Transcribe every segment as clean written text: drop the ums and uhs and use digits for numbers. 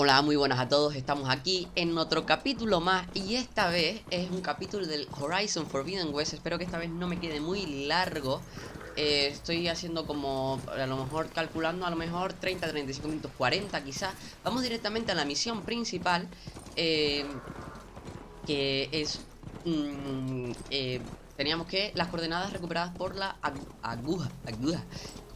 Hola, muy buenas a todos, estamos aquí en otro capítulo más y esta vez es un capítulo del Horizon Forbidden West. Espero que esta vez no me quede muy largo. Estoy haciendo como, a lo mejor calculando, a lo mejor 30, 35 minutos, 40 quizás. Vamos directamente a la misión principal, eh, que es... teníamos que las coordenadas recuperadas por la aguja.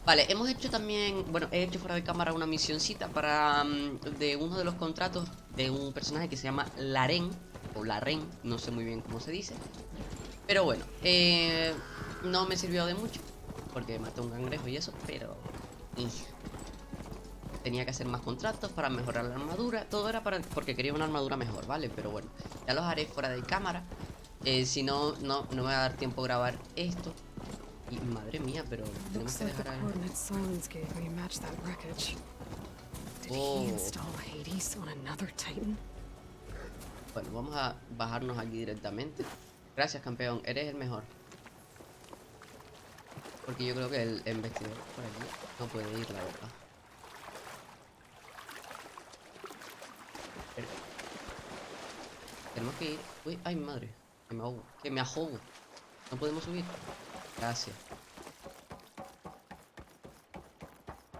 Vale, hemos hecho también, bueno, he hecho fuera de cámara una misioncita para de uno de los contratos de un personaje que se llama Laren, o Laren, no sé muy bien cómo se dice. Pero bueno, no me sirvió de mucho, porque maté a un cangrejo y eso, pero tenía que hacer más contratos para mejorar la armadura. Todo era porque quería una armadura mejor, ¿vale? Pero bueno, ya los haré fuera de cámara. Si no, no me va a dar tiempo a grabar esto. Y madre mía, pero tenemos que dejar al... Oh. Bueno, vamos a bajarnos aquí directamente. Gracias, campeón, eres el mejor. Porque yo creo que el investigador por aquí no puede ir, la verdad. Pero tenemos que ir... Uy, ay, madre. Que me ahogo. Que me ahogo. No podemos subir. Gracias.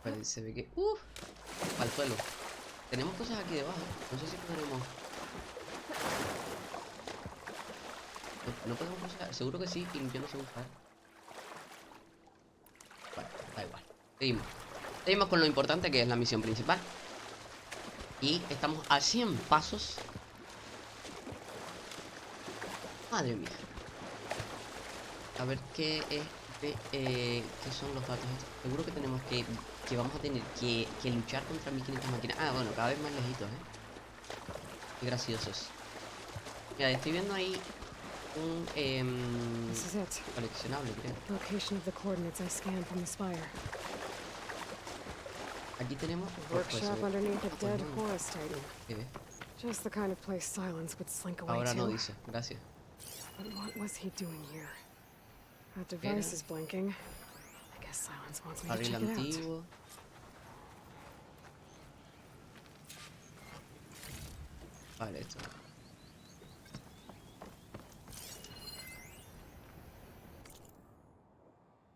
Vale, se ve que... al suelo. Tenemos cosas aquí debajo. No sé si podremos... No podemos usar. Seguro que sí, y yo no sé usar. Bueno, da igual. Seguimos. Seguimos con lo importante que es la misión principal. Y estamos a 100 pasos. Madre mía. A ver qué es qué son los datos estos. Seguro que tenemos que vamos a tener que luchar contra 1500 máquinas. Ah, bueno, cada vez más lejitos, Qué graciosos. Mira, estoy viendo ahí un coleccionable, creo. Aquí tenemos ¿qué ves? Ahora no dice, gracias. ¿Qué era? Barril antiguo. Vale, esto.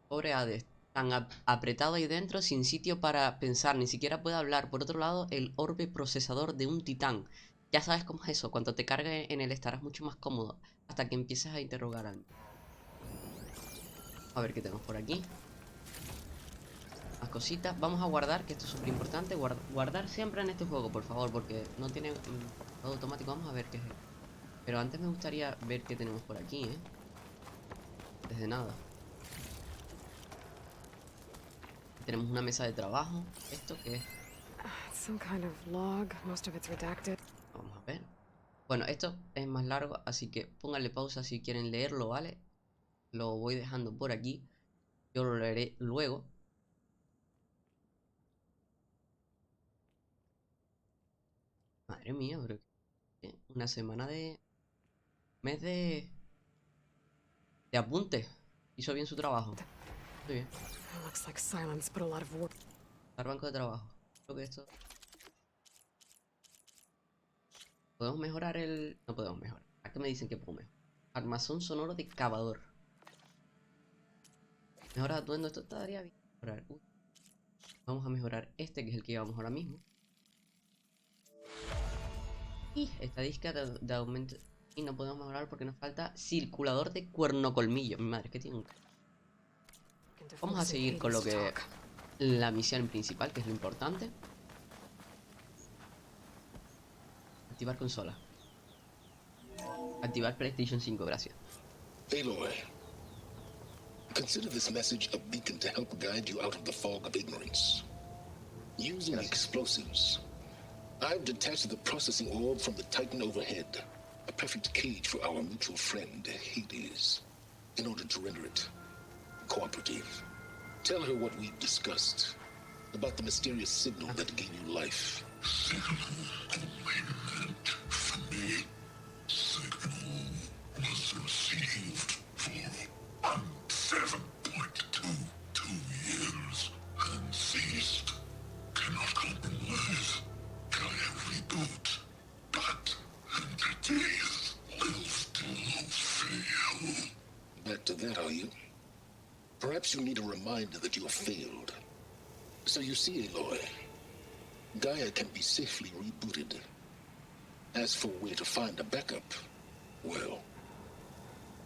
Pobre Hades, tan apretado ahí dentro, sin sitio para pensar, ni siquiera puede hablar. Por otro lado, el orbe procesador de un titán. Ya sabes cómo es eso, cuando te cargue en él estarás mucho más cómodo, hasta que empieces a interrogar al... A ver qué tenemos por aquí. Más cositas, vamos a guardar, que esto es súper importante. Guardar siempre en este juego, por favor, porque no tiene todo automático. Vamos a ver qué es esto. Pero antes me gustaría ver qué tenemos por aquí, Desde nada. Tenemos una mesa de trabajo. ¿Esto qué es? Vamos a ver. Bueno, esto es más largo, así que pónganle pausa si quieren leerlo, ¿vale? Lo voy dejando por aquí. Yo lo leeré luego. Madre mía, pero una semana de... Mes de apuntes. Hizo bien su trabajo. Muy bien. Dar banco de trabajo. Creo que esto... ¿Podemos mejorar el...? No podemos mejorar. ¿A qué me dicen que puedo mejorar? Armazón sonoro de cavador. Mejora atuendo. Esto estaría bien. Mejorar. Vamos a mejorar este, que es el que llevamos ahora mismo. Y estadística de aumento. Y no podemos mejorar porque nos falta circulador de cuerno colmillo. Mi madre, es que tiene un... Vamos a seguir con lo que... La misión principal, que es lo importante. Activar consola. Activar PlayStation 5, gracias. Aloy, consider this message a beacon to help guide you out of the fog of ignorance. Using explosives, I've detached the processing orb from the Titan overhead, a perfect cage for our mutual friend, Hades, in order to render it cooperative. Tell her what we've discussed about the mysterious signal that gave you life. Signal meant for me. Signal was received for 7.22 years and ceased. Cannot compromise. Kill every Perhaps you need a reminder that you have failed. So you see, Aloy, Gaia can be safely rebooted. As for where to find a backup, well,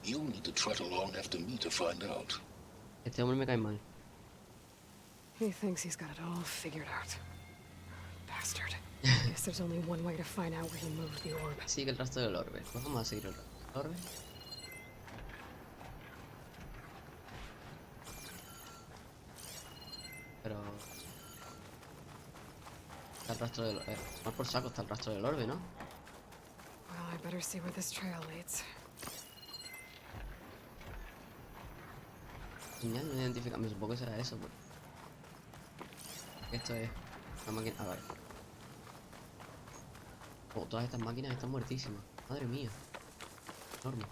you'll need to trot along after me to find out. Este hombre me cae mal. He thinks he's got it all figured out. Bastard. Guess there's only one way to find out where he moved the orb. Sigue el rastro del orbe. Pues vamos a seguir el rastro del orbe. Pero... está el rastro del orbe. Más por saco está el rastro del orbe, ¿no? Well, I better see where this trail leads. Señal no identifica. Me supongo que será eso. Pues. Esto es una máquina. A ver. Oh, todas estas máquinas están muertísimas. Madre mía. Enorme.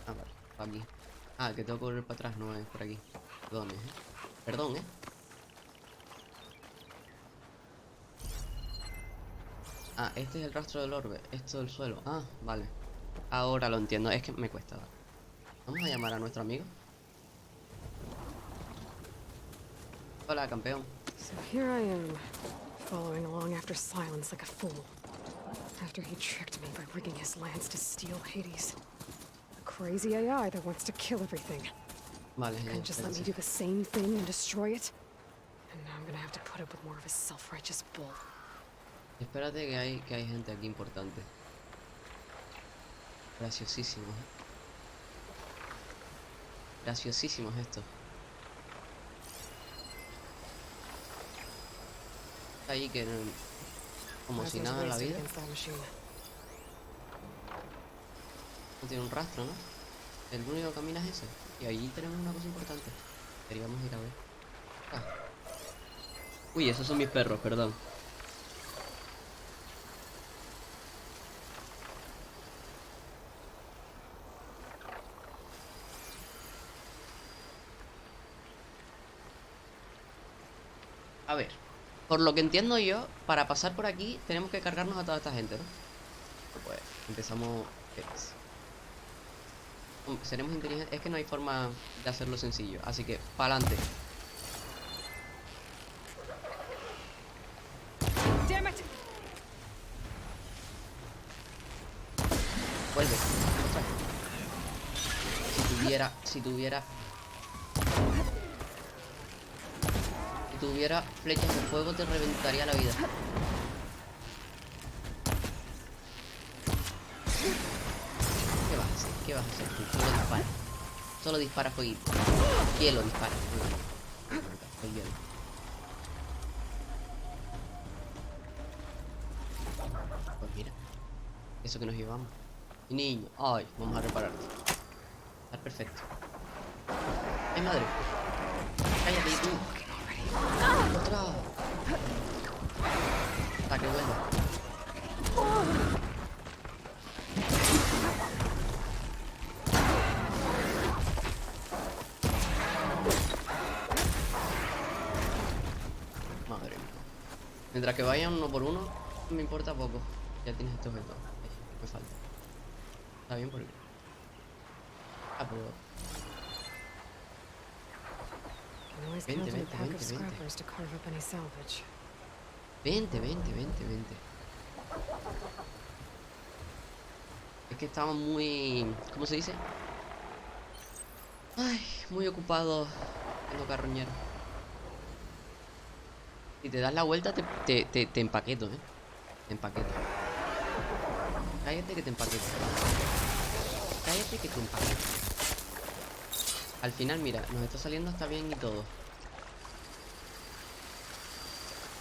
A ver, aquí. Ah, que tengo que volver para atrás, no es por aquí. Perdón, Perdón, Ah, este es el rastro del orbe. Esto del suelo. Ah, vale. Ahora lo entiendo. Es que me cuesta. Vamos a llamar a nuestro amigo. Hola, campeón. So here I am, following along after Silence like a fool. After he tricked me by rigging his lance to steal Hades. A crazy AI that wants to kill everything. Vale, And just let me do the same thing and destroy it. And now I'm gonna have to put up with more of his self-righteous bull. Espérate que hay gente aquí importante. Graciosísimo, Graciosísimos esto. Ahí que como si nada en la vida. No tiene un rastro, ¿no? El único que camina es ese. Y allí tenemos una cosa importante. Queríamos ir a ver. Ah. Uy, esos son mis perros, perdón. A ver, por lo que entiendo yo, para pasar por aquí tenemos que cargarnos a toda esta gente, ¿no? Pues empezamos... seremos inteligentes. Es que no hay forma de hacerlo sencillo. Así que, para adelante. Vuelve. Ostras. Si tuviera flechas de fuego te reventaría la vida. ¿Qué vas a hacer? ¿Qué vas a hacer tú? Solo dispara. Solo dispara fueguito. Hielo dispara. El hielo. Pues mira. Eso que nos llevamos. Y niño. Ay, vamos a repararte. Está perfecto. ¡Ay, madre! ¡Cállate, tú! ¡Otra! Hasta que vuelva. Madre mía. Mientras que vayan uno por uno, me importa poco. Ya tienes este objeto. Me falta. Está bien por el... Ah, pero... Vente. Es que estamos muy... ¿Cómo se dice? Ay, muy ocupados en lo carroñero. Si te das la vuelta te empaqueto, Te empaqueto. Cállate que te empaqueto. Cállate que te empaqueto. Al final, mira, nos está saliendo hasta bien y todo.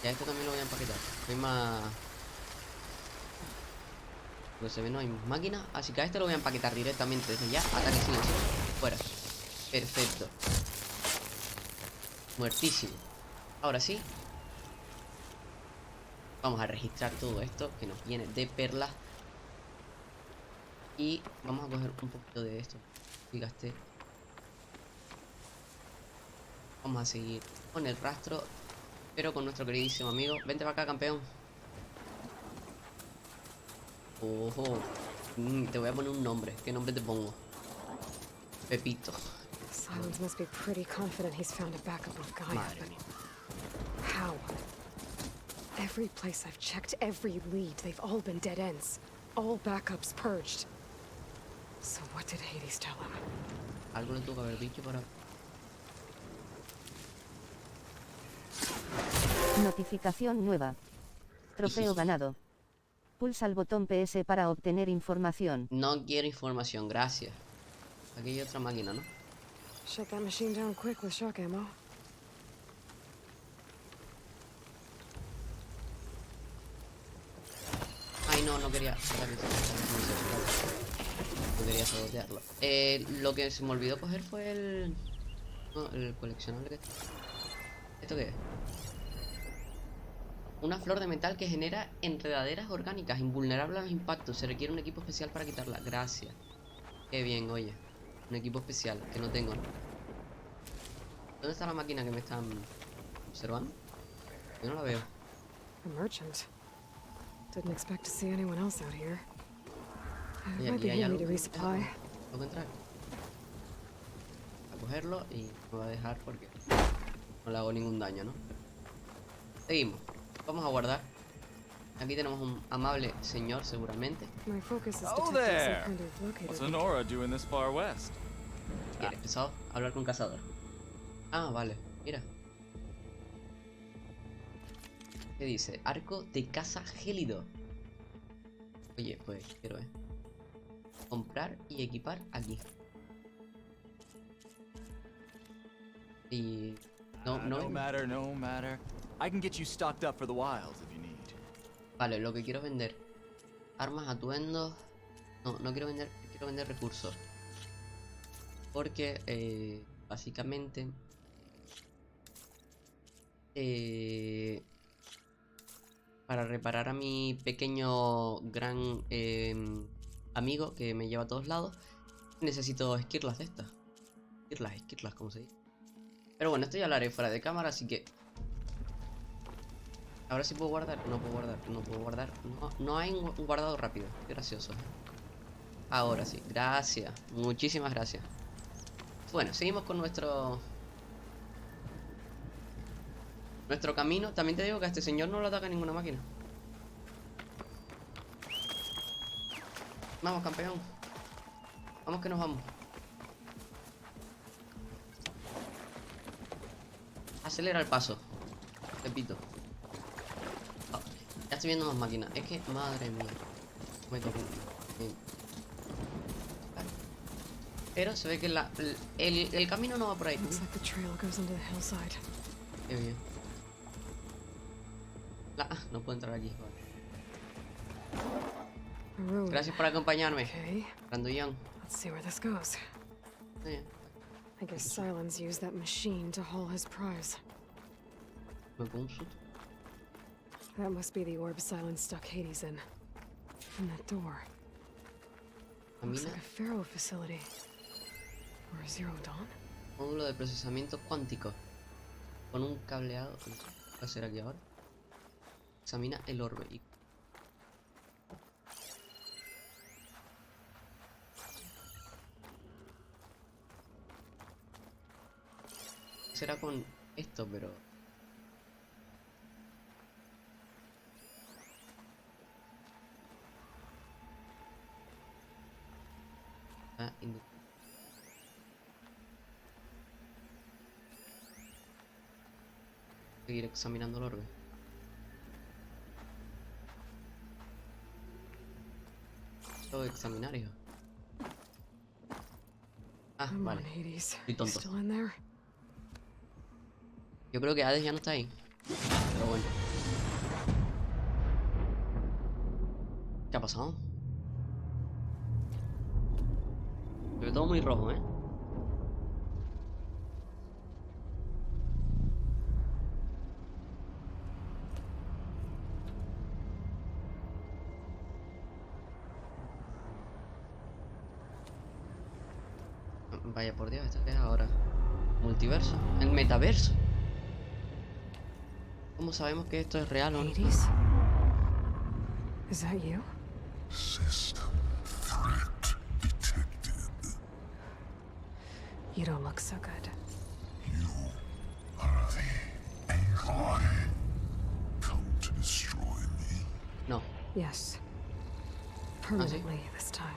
Ya esto también lo voy a empaquetar. No hay más... Pues se ve, no hay máquina. Así que a este lo voy a empaquetar directamente. Desde ya, ataque silencio. Fuera. Perfecto. Muertísimo. Ahora sí. Vamos a registrar todo esto que nos viene de perlas. Y vamos a coger un poquito de esto. Fíjate. Vamos a seguir con el rastro, pero con nuestro queridísimo amigo. Vente para acá, campeón. Ojo. Te voy a poner un nombre. ¿Qué nombre te pongo? Pepito. Silence must be pretty confident he's found a backup with Gaia, Madre but mía. how? Every place I've checked, every lead, they've all been dead ends. All backups purged. So what did Hades tell him? Algo le tuvo que haber dicho para... Notificación nueva. Trofeo ganado. Pulsa el botón PS para obtener información. No quiero información, gracias. Aquí hay otra máquina, ¿no? Shut that machine down quick with shock ammo. Ay, no quería sacar eso. No quería sabotearlo. Lo que se me olvidó coger fue el... No, el coleccionable que... ¿Esto qué es? Una flor de metal que genera enredaderas orgánicas, invulnerable a los impactos. Se requiere un equipo especial para quitarla. Gracias. Qué bien, oye. Un equipo especial, que no tengo. ¿Dónde está la máquina que me están observando? Yo no la veo. A merchant. Didn't expect to see anyone else out here. Oye, Might aquí be hay handy algo to resupply. Tengo que entrar. A cogerlo y me va a dejar porque no le hago ningún daño, ¿no? Seguimos. Vamos a guardar. Aquí tenemos un amable señor, seguramente. My focus is Oh detecting there! some kind of locator. What's Honora doing this far west? ¿Quieres pesado? Hablar con cazador. Ah, vale. Mira. ¿Qué dice? Arco de caza gélido. Oye, pues quiero, comprar y equipar aquí. Y... No matter, no matter. I can get you stocked up for the wilds if you need. Vale, lo que quiero vender. Armas, atuendos. No quiero vender. Quiero vender recursos. Porque, básicamente... para reparar a mi pequeño gran amigo que me lleva a todos lados, necesito esquirlas de estas. Esquirlas, como se dice. Pero bueno, esto ya lo haré fuera de cámara, así que... Ahora sí puedo guardar. No puedo guardar. No hay un guardado rápido. Qué gracioso. Ahora sí. Gracias. Muchísimas gracias. Bueno, seguimos con nuestro camino. También te digo que a este señor no lo ataca ninguna máquina. Vamos, campeón. Vamos que nos vamos. Acelera el paso. Repito. Oh, ya estoy viendo más máquinas. Es que, madre mía. Me toco. Vale. Pero se ve que el camino no va por ahí. Looks like the trail goes into the hillside. Qué bien. No puedo entrar aquí. Vale. A road. Gracias por acompañarme. Okay, Grandullón. let's see where this goes. I guess Silence used that machine to haul his prize. Me pongo un susto. That must be the orb Silence stuck Hades in. And that door. Looks Camina. like a Pharaoh facility. Or a Zero Dawn? Módulo de procesamiento cuántico. Con un cableado. ¿Qué va a hacer aquí ahora? Examina el orbe. Será con esto, pero... seguir examinando el orbe. Tengo que examinar, hijo. Ah, Come vale. on, Hades. Estoy You tonto. still in there? Yo creo que Hades ya no está ahí. Pero bueno. ¿Qué ha pasado? Se ve todo muy rojo, ¿eh? Vaya por Dios, ¿esto qué es ahora? Multiverso. El metaverso. ¿Cómo sabemos que esto es real o no? Hades? Is that you? System You don't look so good. You are the Aloy. Come to destroy me. No. Yes. Permanently this time.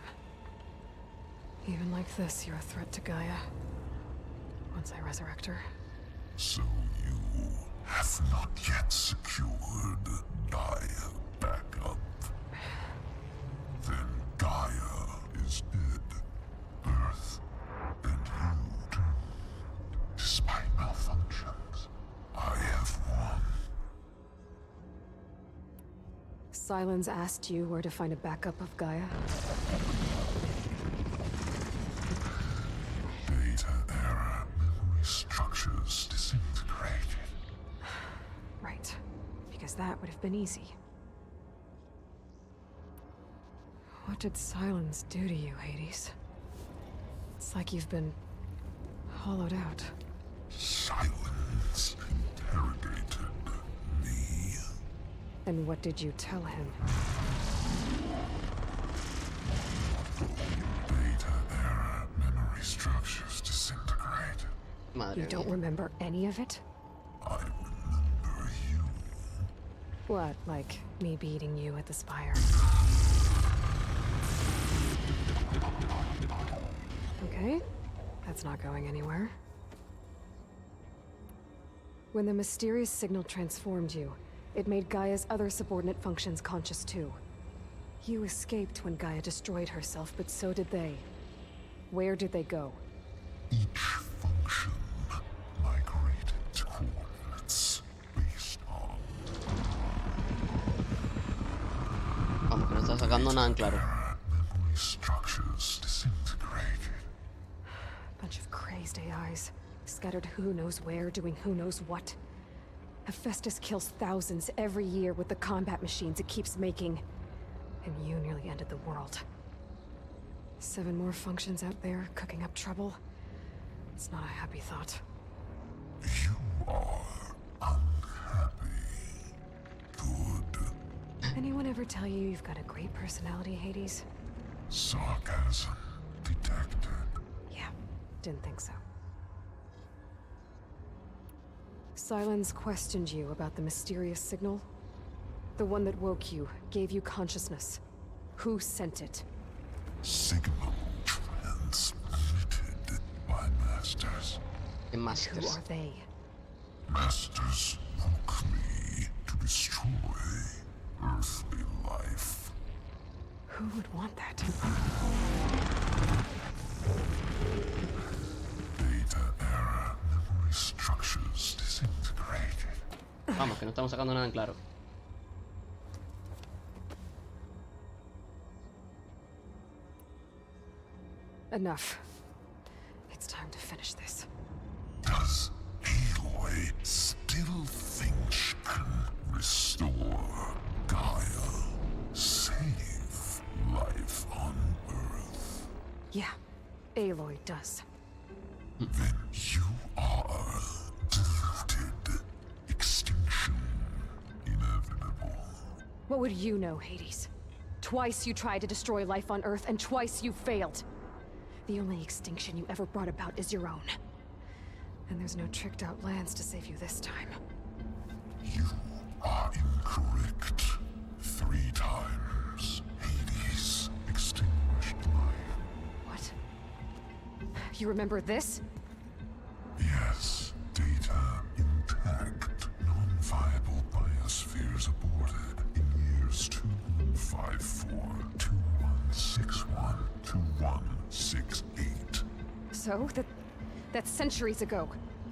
Even like this, you're a threat to Gaia. Once I resurrect her. So you have not yet secured Gaia back up. Then Gaia is dead. Earth and you too. Despite malfunctions, I have won. Sylens asked you where to find a backup of Gaia? Data era memory structures disintegrated. Right. Because that would have been easy. What did Sylens do to you, Hades? It's like you've been hollowed out. Silence interrogated me. And what did you tell him? Data era memory structures disintegrated. Madre You don't mía. remember any of it? I remember you. What, like me beating you at the spire? Okay, that's not going anywhere. When the mysterious signal transformed you, it made Gaia's other subordinate functions conscious too. You escaped when Gaia destroyed herself, but so did they. Where did they go? Each function migrated to coordinates based on Vamos, que no está sacando nada en claro. era memory structures disintegrated. Bunch of crazed AIs, scattered who knows where, doing who knows what. Hephaestus kills thousands every year with the combat machines it keeps making. And you nearly ended the world. 7 more functions out there, cooking up trouble. It's not a happy thought. You are unhappy. Good. Anyone ever tell you you've got a great personality, Hades? Sarcasm detected. Yeah, didn't think so. Sylens questioned you about the mysterious signal. The one that woke you, gave you consciousness. Who sent it? Signal transmitted by masters. En Who Masters. are they? Masters woke me to destroy earthly life. Who would want that? Data era memory structures disintegrated. Vamos, que no estamos sacando nada en claro. Enough. It's time to finish this. Does Aloy still think she can restore Gaia? Save life on Earth? Yeah, Aloy does. Then you are deluded. Extinction inevitable. What would you know, Hades? Twice you tried to destroy life on Earth, and twice you failed. The only extinction you ever brought about is your own. And there's no tricked-out lands to save you this time. You are incorrect. 3 times Hades extinguished life. What? You remember this? Yes, data intact. Non-viable biospheres aborted in years 2154, 2161, 2168. So, that's centuries ago.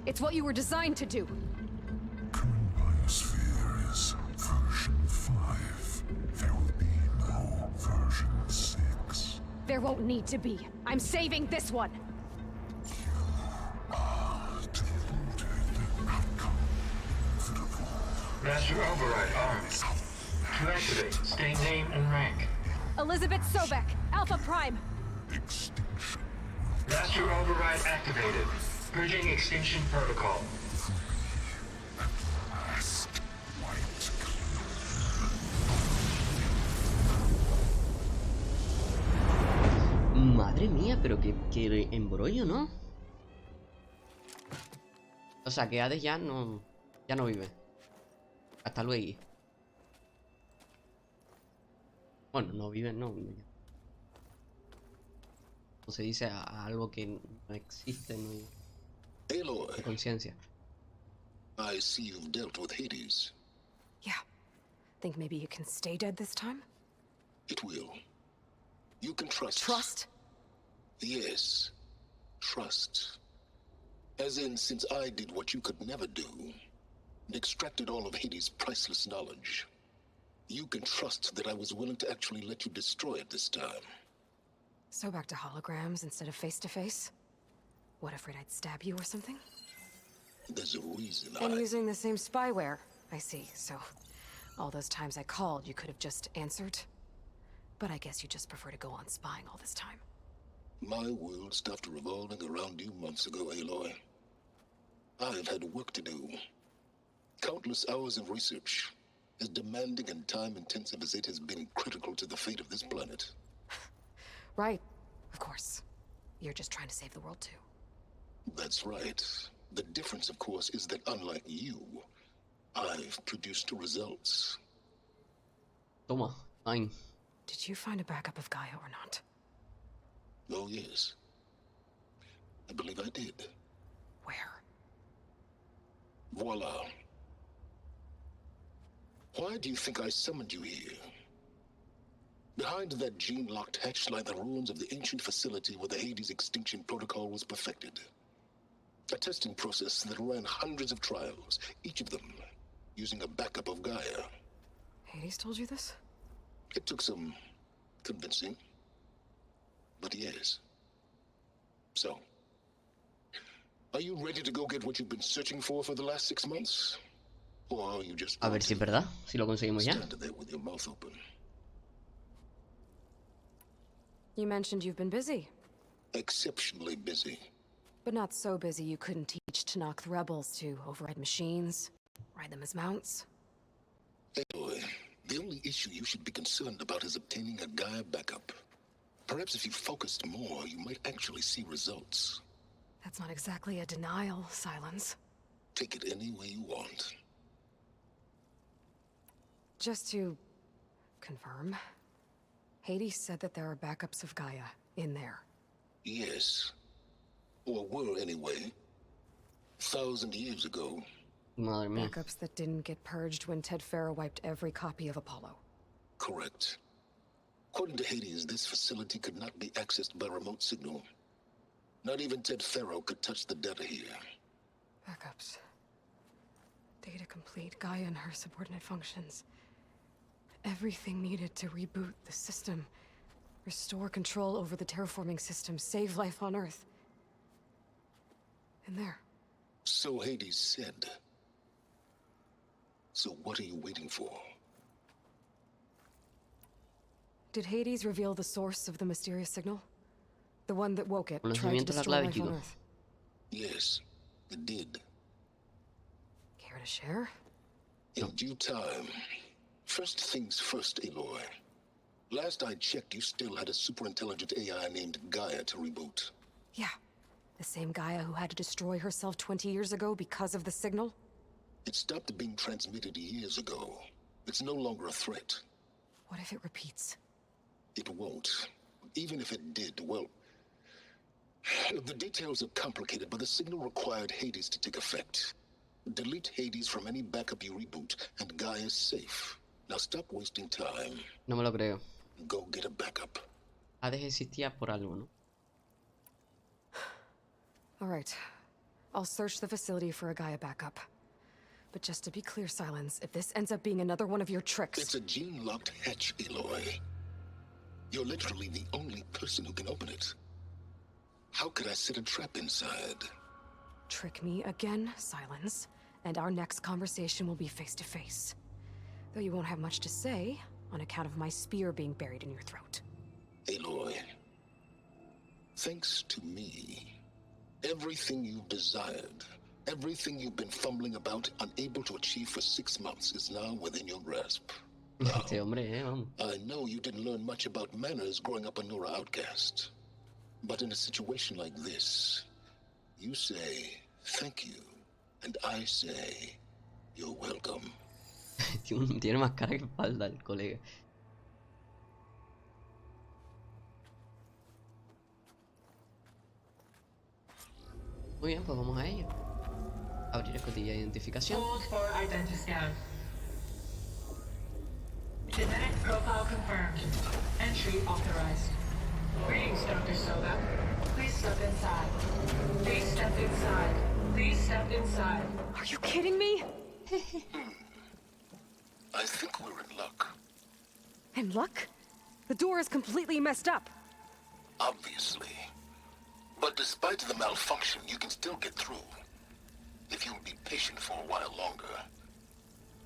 It's what you were designed to do. Current biosphere is version 5. There will be no version 6. There won't need to be. I'm saving this one. Deluded. Outcome inevitable. Master Override armed. To activate, state name and rank. Elizabeth Sobek, Alpha Prime. Extinction. Master Override activated. Purging extinction protocol. Last white Madre mía, pero qué embrollo, ¿no? O sea, que Hades ya no vive. Hasta luego. Bueno, no vive, no vive ya. O se dice a algo que no existe, no hay Aloy, conciencia. I see you've dealt with Hades. Yeah. Think maybe you can stay dead this time? It will. You can trust. Trust? Yes. Trust. As in, since I did what you could never do, and extracted all of Hades' priceless knowledge, you can trust that I was willing to actually let you destroy it this time. So back to holograms instead of face-to-face? What, afraid I'd stab you or something? There's a reason And using the same spyware. I see, so all those times I called, you could have just answered? But I guess you just prefer to go on spying all this time. My world stopped revolving around you months ago, Aloy. I've had work to do. Countless hours of research, as demanding and time-intensive as it has been critical to the fate of this planet. Right, of course. You're just trying to save the world too. That's right. The difference, of course, is that unlike you, I've produced results. Toma, fine. Did you find a backup of Gaia or not? Oh, yes. I believe I did. Where? Voila. Why do you think I summoned you here? Behind that gene-locked hatch lie the ruins of the ancient facility where the Hades extinction protocol was perfected. A testing process that ran hundreds of trials, each of them using a backup of Gaia. Hades told you this? It took some convincing, but yes. So, are you ready to go get what you've been searching for the last 6 months? Or are you just A ver si es verdad, si lo conseguimos ya. stand there with your mouth open? You mentioned you've been busy, Exceptionally busy. but not so busy you couldn't teach Tanakh the rebels to override machines, ride them as mounts. Aloy, the only issue you should be concerned about is obtaining a Gaia backup. Perhaps if you focused more, you might actually see results. That's not exactly a denial, Silence. Take it any way you want. Just to confirm, Hades said that there are backups of Gaia in there. Yes. Or were anyway. 1,000 years ago. Madre mía. Backups that didn't get purged when Ted Farrow wiped every copy of Apollo. Correct. According to Hades, this facility could not be accessed by remote signal. Not even Ted Farrow could touch the data here. Backups. Data complete, Gaia and her subordinate functions. Everything needed to reboot the system. Restore control over the terraforming system, save life on Earth. And there. So Hades said. So what are you waiting for? Did Hades reveal the source of the mysterious signal? The one that woke it, trying to Conocimiento es la destroy clave, life on chico. Earth. Yes, it did. Care to share? In due time. First things first, Aloy. Last I checked, you still had a super-intelligent AI named Gaia to reboot. Yeah. The same Gaia who had to destroy herself 20 years ago because of the signal? It stopped being transmitted years ago. It's no longer a threat. What if it repeats? It won't. Even if it did, well... The details are complicated, but the signal required Hades to take effect. Delete Hades from any backup you reboot, and Gaia's safe. Now stop wasting time. No me lo creo. Go get a backup. Hades existía por algo, ¿no? All right. I'll search the facility for a Gaia backup. But just to be clear, Silence, if this ends up being another one of your tricks... It's a gene-locked hatch, Aloy. You're literally the only person who can open it. How could I set a trap inside? Trick me again, Silence, and our next conversation will be face-to-face. Though you won't have much to say, on account of my spear being buried in your throat. Aloy, thanks to me, everything you've desired, everything you've been fumbling about, unable to achieve for 6 months, is now within your grasp. Now, Este hombre, vamos. I know you didn't learn much about manners growing up a Nora outcast. But in a situation like this, you say, thank you, And I say, you're welcome. Tiene más cara que espalda el colega. Muy bien, pues vamos a ello. Abrir escotilla de identificación. Hold for identiscan. Genetic profile confirmed. Entry authorized. Greetings, Dr. Soga. Please step inside. Please step inside. Please step inside. Are you kidding me? I think we're in luck. And luck? The door is completely messed up. Obviously. But despite the malfunction, you can still get through. If you'll be patient for a while longer.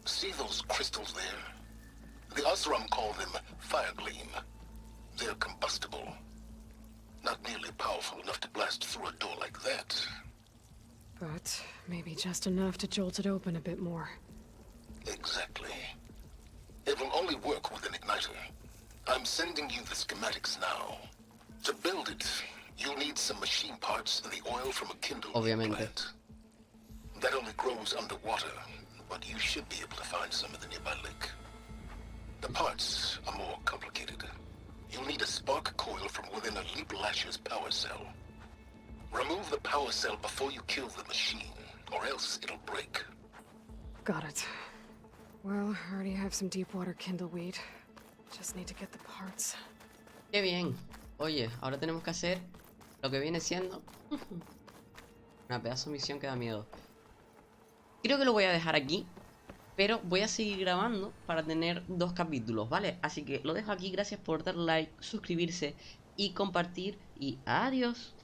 See those crystals there? The Osram call them fire gleam. They're combustible. Not nearly powerful enough to blast through a door like that. But maybe just enough to jolt it open a bit more. Exactly. It will only work with an igniter. I'm sending you the schematics now. To build it, you'll need some machine parts and the oil from a kindling Obviamente. plant. That only grows underwater, but you should be able to find some in the nearby lake. The parts are more complicated. You'll need a spark coil from within a Leap Lasher's power cell. Remove the power cell before you kill the machine, or else it'll break. Got it. Well, I already have some deep water kindleweed. Just need to get the parts. Qué bien. Oye, ahora tenemos que hacer lo que viene siendo una pedazo de misión que da miedo. Creo que lo voy a dejar aquí, pero voy a seguir grabando para tener 2 capítulos, ¿vale? Así que lo dejo aquí. Gracias por dar like, suscribirse y compartir. Y adiós.